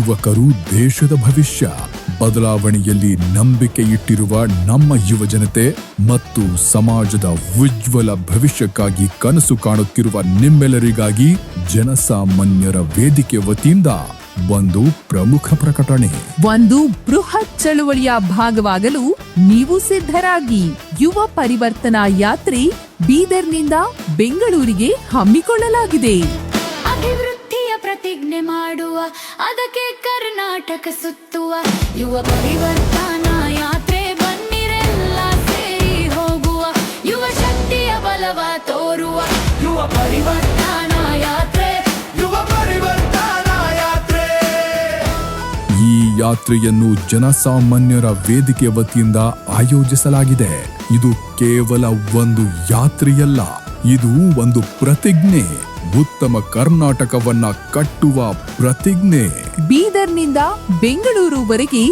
ಯುವಕರು ದೇಶದ ಭವಿಷ್ಯ. ಬದಲಾವಣೆಯಲ್ಲಿ ನಂಬಿಕೆ ಇಟ್ಟಿರುವ ನಮ್ಮ ಯುವಜನತೆ ಮತ್ತು ಸಮಾಜದ ಉಜ್ವಲ ಭವಿಷ್ಯಕ್ಕಾಗಿ ಕನಸು ಕಾಣುತ್ತಿರುವ ನಿಮ್ಮೆಲ್ಲರಿಗಾಗಿ ಜನಸಾಮಾನ್ಯರ ವೇದಿಕೆ ವತಿಯಿಂದ ಒಂದು ಪ್ರಮುಖ ಪ್ರಕಟಣೆ. ಒಂದು ಬೃಹತ್ ಚಳುವಳಿಯ ಭಾಗವಾಗಲು ನೀವು ಸಿದ್ಧರಾಗಿ. ಯುವ ಪರಿವರ್ತನಾ ಯಾತ್ರೆ ಬೀದರ್ನಿಂದ ಬೆಂಗಳೂರಿಗೆ ಹಮ್ಮಿಕೊಳ್ಳಲಾಗಿದೆ. ಅಭಿವೃದ್ಧಿಯ ಪ್ರತಿಜ್ಞೆ ಮಾಡುವ, ಅದಕ್ಕೆ ಕರ್ನಾಟಕ ಸುತ್ತುವ ಯುವ ಪರಿವರ್ತನಾ ಯಾತ್ರೆ. ಬನ್ನಿರೆಲ್ಲ ಸೇರಿ ಹೋಗುವ, ಯುವ ಶಕ್ತಿಯ ಬಲವ ತೋರುವ ಯುವ ಪರಿವರ್ತನಾ ಯಾತ್ರೆ. ಯುವ ಪರಿವರ್ತನಾ ಯಾತ್ರೆ. ಈ ಯಾತ್ರೆಯನ್ನು ಜನಸಾಮಾನ್ಯರ ವೇದಿಕೆ ವತಿಯಿಂದ ಆಯೋಜಿಸಲಾಗಿದೆ. ಇದು ಕೇವಲ ಒಂದು ಯಾತ್ರೆಯಲ್ಲ, ಇದು ಒಂದು ಪ್ರತಿಜ್ಞೆ. ಉತ್ತಮ ಕರ್ನಾಟಕವನ್ನ ಕಟ್ಟುವ ಪ್ರತಿಜ್ಞೆ. ಬೀದರ್ನಿಂದ ಬೆಂಗಳೂರುವರೆಗೆ